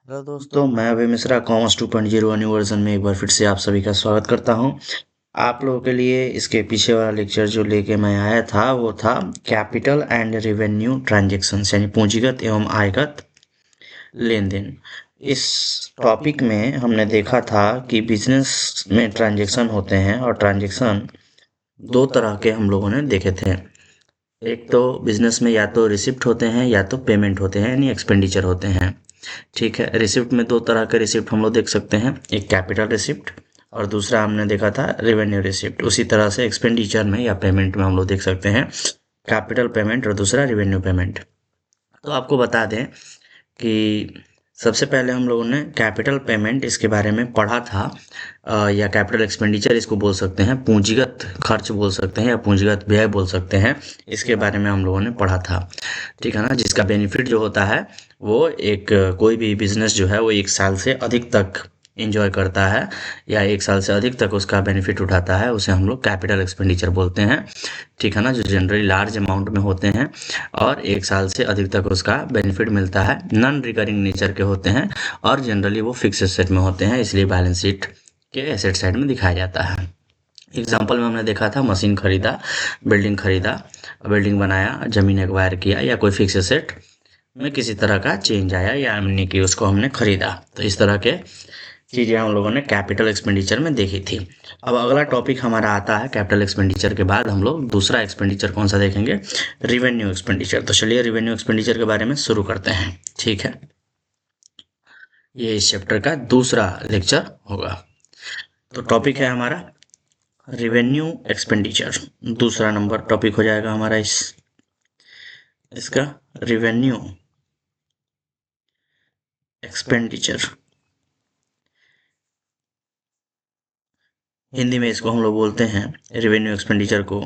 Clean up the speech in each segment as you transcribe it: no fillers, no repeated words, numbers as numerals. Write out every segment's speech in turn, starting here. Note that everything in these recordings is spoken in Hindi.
हेलो दोस्तों, मैं अभय मिश्रा कॉमर्स 2.0 न्यू वर्जन में एक बार फिर से आप सभी का स्वागत करता हूं। आप लोगों के लिए इसके पीछे वाला लेक्चर जो लेके मैं आया था वो था कैपिटल एंड रेवेन्यू ट्रांजैक्शंस, यानी पूंजीगत एवं आयगत लेन देन। इस टॉपिक में हमने देखा था कि बिजनेस में ट्रांजैक्शन होते हैं और ट्रांजैक्शन दो तरह के हम लोगों ने देखे थे। एक तो बिजनेस में या तो रिसिप्ट होते हैं या तो पेमेंट होते हैं, यानी एक्सपेंडिचर होते हैं। ठीक है, रिसिप्ट में दो तरह के रिसिप्ट हम लोग देख सकते हैं, एक कैपिटल रिसिप्ट और दूसरा हमने देखा था रेवेन्यू रिसिप्ट। उसी तरह से एक्सपेंडिचर में या पेमेंट में हम लोग देख सकते हैं कैपिटल पेमेंट और दूसरा रेवेन्यू पेमेंट। तो आपको बता दें कि सबसे पहले हम लोगों ने कैपिटल पेमेंट इसके बारे में पढ़ा था, या कैपिटल एक्सपेंडिचर इसको बोल सकते हैं, पूंजीगत खर्च बोल सकते हैं या पूंजीगत व्यय बोल सकते हैं। इसके बारे में हम लोगों ने पढ़ा था, ठीक है ना, जिसका बेनिफिट जो होता है वो एक कोई भी बिजनेस जो है वो 1 साल से अधिक तक इंजॉय करता है या 1 साल से अधिक तक उसका बेनिफिट उठाता है, उसे हम लोग कैपिटल एक्सपेंडिचर बोलते हैं। ठीक है ना, जो जनरली लार्ज अमाउंट में होते हैं और 1 साल से अधिक तक उसका बेनिफिट मिलता है, नॉन रिकरिंग नेचर के होते हैं और जनरली वो फिक्स एसेट में होते हैं, इसलिए बैलेंस शीट के एसेट साइड में दिखाया जाता है। एग्जाम्पल में हमने देखा था मशीन खरीदा, बिल्डिंग बनाया, जमीन एक्वायर किया या कोई फिक्स एसेट में किसी तरह का चेंज आया या यानी कि उसको हमने खरीदा। तो इस तरह के चीजें हम लोगों ने कैपिटल एक्सपेंडिचर में देखी थी। अब अगला टॉपिक हमारा आता है कैपिटल एक्सपेंडिचर के बाद हम लोग दूसरा एक्सपेंडिचर कौन सा देखेंगे, रिवेन्यू एक्सपेंडिचर। तो चलिए रिवेन्यू एक्सपेंडिचर के बारे में शुरू करते हैं। ठीक है, ये इस चैप्टर का दूसरा लेक्चर होगा। तो टॉपिक है हमारा रिवेन्यू एक्सपेंडिचर, दूसरा नंबर टॉपिक हो जाएगा हमारा इसका रिवेन्यू एक्सपेंडिचर। हिंदी में इसको हम लोग बोलते हैं रेवेन्यू एक्सपेंडिचर को,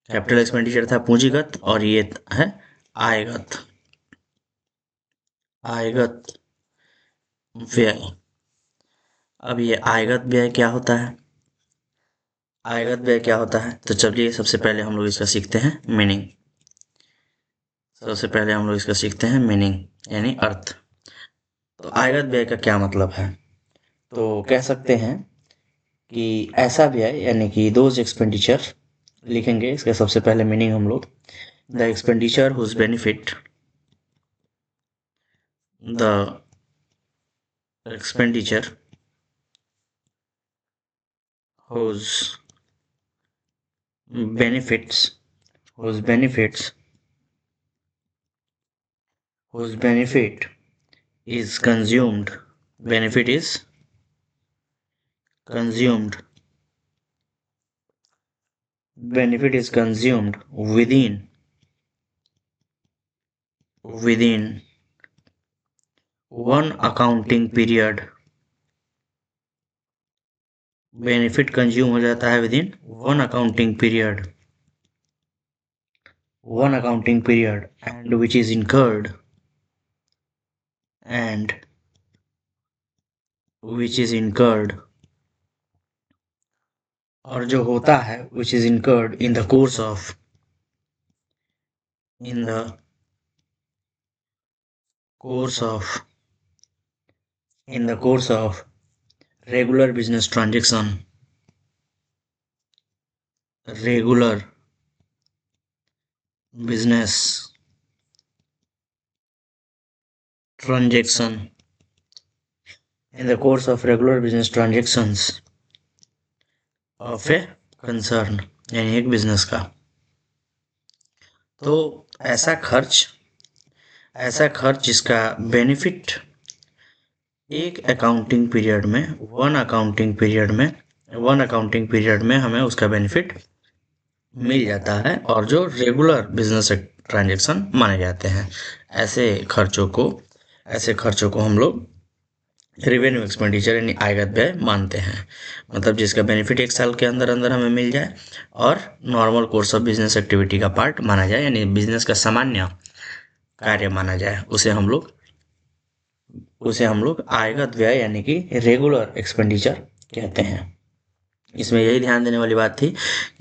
कैपिटल एक्सपेंडिचर था पूंजीगत और ये है आयगत आयगत व्यय। अब ये आयगत व्यय क्या होता है, आयगत व्यय क्या होता है, तो चलिए सबसे पहले हम लोग इसका सीखते हैं मीनिंग। सबसे पहले हम लोग इसका सीखते हैं मीनिंग यानी अर्थ। तो आयगत व्यय का क्या मतलब है, तो कह सकते हैं कि ऐसा व्यय यानी कि दोज एक्सपेंडिचर लिखेंगे। इसका सबसे पहले मीनिंग हम लोग, the expenditure whose benefit, the expenditure whose benefits whose benefits whose benefit is consumed benefit is consumed within one accounting period। Benefit consume हो जाता है within one accounting period and which is incurred and which is incurred और जो होता है which is incurred in the course of in the course of in the course of regular business regular business transaction in the course of regular business transactions of a concern, यानी एक बिजनेस का। तो ऐसा खर्च जिसका बेनिफिट एक अकाउंटिंग पीरियड में वन अकाउंटिंग पीरियड में हमें उसका बेनिफिट मिल जाता है और जो रेगुलर बिजनेस ट्रांजैक्शन माने जाते हैं, ऐसे खर्चों को हम लोग रेवेन्यू एक्सपेंडिचर यानी आयगत व्यय मानते हैं। मतलब जिसका बेनिफिट 1 साल के अंदर अंदर हमें मिल जाए और normal course of business activity का पार्ट माना जाए, यानी बिजनेस का सामान्य कार्य माना जाए, उसे हम लोग आयगत व्यय यानी कि रेगुलर एक्सपेंडिचर कहते हैं। इसमें यही ध्यान देने वाली बात थी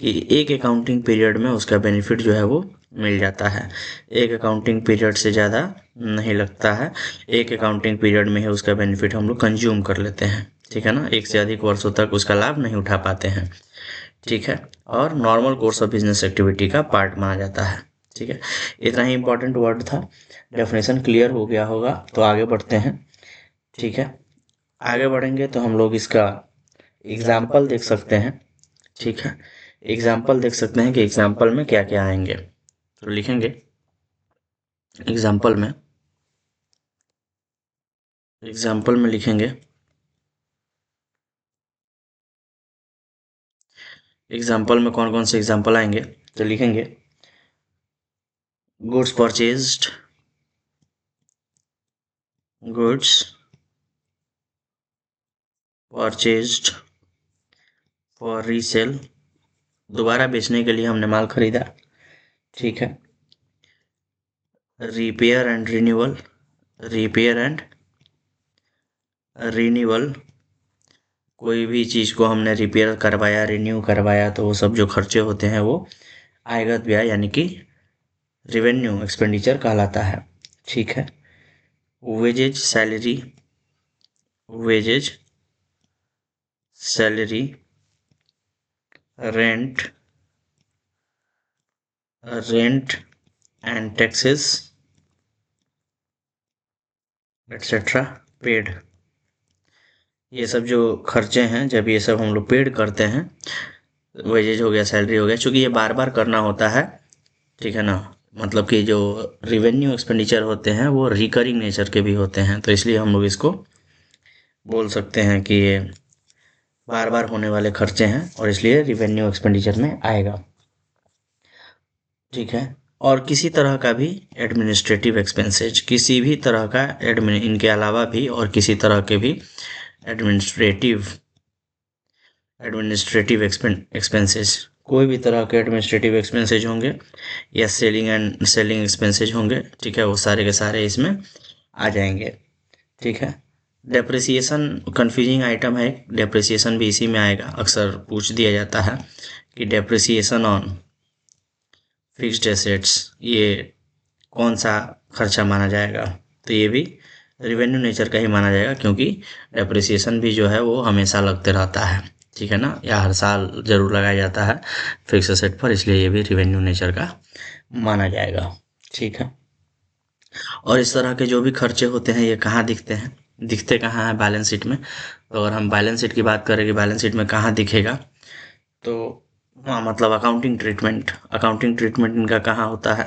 कि एक अकाउंटिंग पीरियड में उसका बेनिफिट जो है वो मिल जाता है, एक अकाउंटिंग पीरियड से ज़्यादा नहीं लगता है, एक अकाउंटिंग पीरियड में ही उसका बेनिफिट हम लोग कंज्यूम कर लेते हैं, ठीक है ना, एक से अधिक वर्षों तक उसका लाभ नहीं उठा पाते हैं, ठीक है, और normal course of business activity का पार्ट माना जाता है, ठीक है। इतना ही इंपॉर्टेंट वर्ड था। डेफिनेशन क्लियर हो गया होगा, तो आगे बढ़ते हैं, ठीक है। आगे बढ़ेंगे तो हम लोग इसका एग्जाम्पल देख सकते हैं, ठीक है। एग्जाम्पल देख सकते हैं कि एग्जाम्पल में क्या क्या आएंगे, तो लिखेंगे एग्जाम्पल में, एग्जाम्पल में लिखेंगे, एग्जाम्पल में कौन कौन से एग्जाम्पल आएंगे, तो लिखेंगे goods purchased, goods purchased for resale, दोबारा बेचने के लिए हमने माल खरीदा, ठीक है। Repair and renewal, repair and renewal, कोई भी चीज़ को हमने रिपेयर करवाया, रिन्यू करवाया, तो वो सब जो खर्चे होते हैं वो आयगत व्यय यानी कि रेवेन्यू एक्सपेंडिचर कहलाता है, ठीक है। Wages salary, wages salary, rent, rent and taxes etcetera paid, ये सब जो खर्चे हैं जब ये सब हम लोग पेड करते हैं, वेजेज हो गया, सैलरी हो गया, चूंकि ये बार बार करना होता है, ठीक है ना, मतलब कि जो रिवेन्यू एक्सपेंडिचर होते हैं वो रिकरिंग नेचर के भी होते हैं, तो इसलिए हम लोग इसको बोल सकते हैं कि ये बार बार होने वाले खर्चे हैं और इसलिए रिवेन्यू एक्सपेंडिचर में आएगा, ठीक है। और किसी तरह का भी एडमिनिस्ट्रेटिव एक्सपेंसेज, किसी भी तरह का एडमिन, इनके अलावा भी और किसी तरह के भी एडमिनिस्ट्रेटिव, एडमिनिस्ट्रेटिव एक्सपेंसेज, कोई भी तरह के एडमिनिस्ट्रेटिव एक्सपेंसेज होंगे या सेलिंग एंड सेलिंग एक्सपेंसेज होंगे, ठीक है, वो सारे के सारे इसमें आ जाएंगे, ठीक है। डेप्रिसिएशन कंफ्यूजिंग आइटम है, डेप्रिसिएशन भी इसी में आएगा, अक्सर पूछ दिया जाता है कि डेप्रिसिएशन ऑन फिक्स्ड एसेट्स ये कौन सा खर्चा माना जाएगा, तो ये भी रिवेन्यू नेचर का ही माना जाएगा, क्योंकि डेप्रिसिएशन भी जो है वो हमेशा लगते रहता है, ठीक है ना, या हर साल जरूर लगाया जाता है फिक्स एसेट पर, इसलिए ये भी रिवेन्यू नेचर का माना जाएगा, ठीक है। और इस तरह के जो भी खर्चे होते हैं ये कहाँ दिखते हैं, दिखते कहाँ है बैलेंस शीट में, तो अगर हम बैलेंस शीट की बात करें कि बैलेंस शीट में कहाँ दिखेगा, तो हाँ, मतलब अकाउंटिंग ट्रीटमेंट, अकाउंटिंग ट्रीटमेंट इनका कहाँ होता है,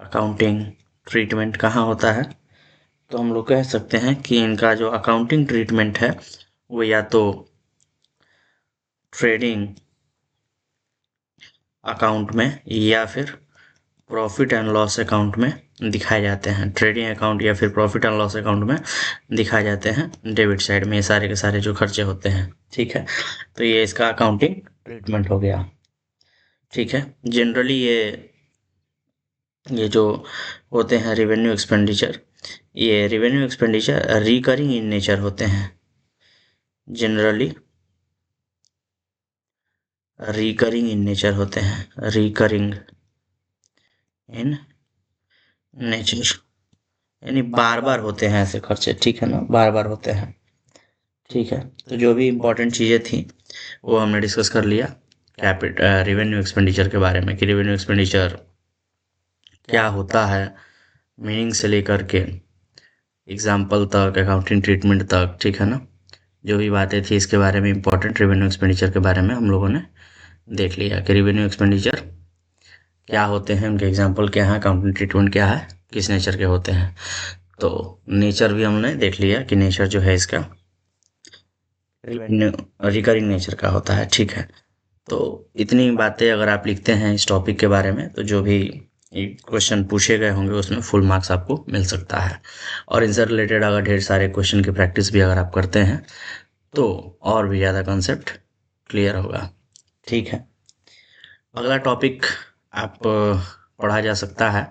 अकाउंटिंग ट्रीटमेंट कहाँ होता है, तो हम लोग कह सकते हैं कि इनका जो अकाउंटिंग ट्रीटमेंट है वो या तो ट्रेडिंग अकाउंट में या फिर प्रॉफिट एंड लॉस अकाउंट में दिखाए जाते हैं, ट्रेडिंग अकाउंट या फिर प्रॉफिट एंड लॉस अकाउंट में दिखाए जाते हैं, डेबिट साइड में ये सारे के सारे जो खर्चे होते हैं, ठीक है। तो ये इसका अकाउंटिंग ट्रीटमेंट हो गया, ठीक है। जनरली ये जो होते हैं रेवेन्यू एक्सपेंडिचर, ये revenue expenditure recurring in nature होते हैं, जनरली रिकरिंग इन नेचर होते हैं, रिकरिंग इन नेचर यानी बार बार होते हैं ऐसे खर्चे, ठीक है ना, बार बार होते हैं, ठीक है। तो जो भी इम्पोर्टेंट चीज़ें थी वो हमने डिस्कस कर लिया रेवेन्यू एक्सपेंडिचर के बारे में, कि रेवेन्यू एक्सपेंडिचर क्या होता है, मीनिंग से लेकर के एग्जाम्पल तक, अकाउंटिंग ट्रीटमेंट तक, ठीक है ना, जो भी बातें थी इसके बारे में, इम्पोर्टेंट रेवेन्यू एक्सपेंडिचर के बारे में हम लोगों ने देख लिया कि रेवेन्यू एक्सपेंडिचर क्या होते हैं, उनके एग्जाम्पल क्या है, अकाउंटिंग ट्रीटमेंट क्या है, किस नेचर के होते हैं, तो नेचर भी हमने देख लिया कि नेचर जो है इसका रेवेन्यू रिकरिंग नेचर का होता है, ठीक है। तो इतनी बातें अगर आप लिखते हैं इस टॉपिक के बारे में, तो जो भी क्वेश्चन पूछे गए होंगे उसमें फुल मार्क्स आपको मिल सकता है, और इनसे रिलेटेड अगर ढेर सारे क्वेश्चन की प्रैक्टिस भी अगर आप करते हैं तो और भी ज़्यादा कंसेप्ट क्लियर होगा, ठीक है। अगला टॉपिक आप पढ़ा जा सकता है,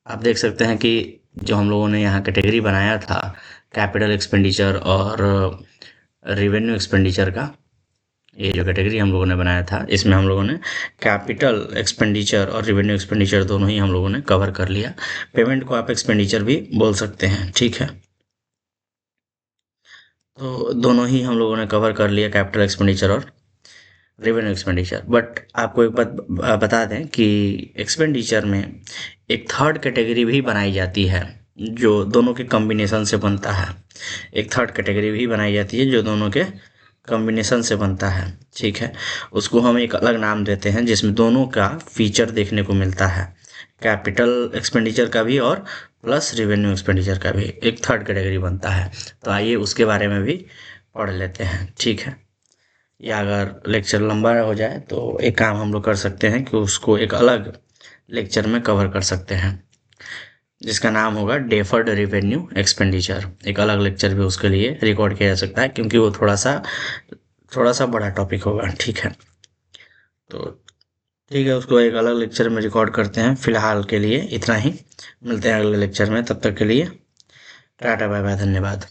आप देख सकते हैं कि जो हम लोगों ने यहाँ कैटेगरी बनाया था कैपिटल एक्सपेंडिचर और रेवेन्यू एक्सपेंडिचर का, ये जो कैटेगरी हम लोगों ने बनाया था, इसमें हम लोगों ने कैपिटल एक्सपेंडिचर और रेवेन्यू एक्सपेंडिचर दोनों ही हम लोगों ने कवर कर लिया। पेमेंट को आप एक्सपेंडिचर भी बोल सकते हैं, ठीक है। तो दोनों ही हम लोगों ने कवर कर लिया, कैपिटल एक्सपेंडिचर और रेवेन्यू एक्सपेंडिचर। बट आपको एक बात बता दें कि एक्सपेंडिचर में एक थर्ड कैटेगरी भी बनाई जाती है जो दोनों के कॉम्बिनेशन से बनता है। एक थर्ड कैटेगरी भी बनाई जाती है जो दोनों के कॉम्बिनेशन से बनता है, ठीक है। उसको हम एक अलग नाम देते हैं जिसमें दोनों का फीचर देखने को मिलता है, कैपिटल एक्सपेंडिचर का भी और प्लस रेवेन्यू एक्सपेंडिचर का भी एक थर्ड कैटेगरी बनता है। तो आइए उसके बारे में भी पढ़ लेते हैं, ठीक है। या अगर लेक्चर लंबा हो जाए तो एक काम हम लोग कर सकते हैं कि उसको एक अलग लेक्चर में कवर कर सकते हैं जिसका नाम होगा डेफर्ड रेवेन्यू एक्सपेंडिचर। एक अलग लेक्चर भी उसके लिए रिकॉर्ड किया जा सकता है क्योंकि वो थोड़ा सा बड़ा टॉपिक होगा, ठीक है। तो ठीक है, उसको एक अलग लेक्चर में रिकॉर्ड करते हैं। फिलहाल के लिए इतना ही, मिलते हैं अगले लेक्चर में। तब तक के लिए टाटा बाय बाय, धन्यवाद।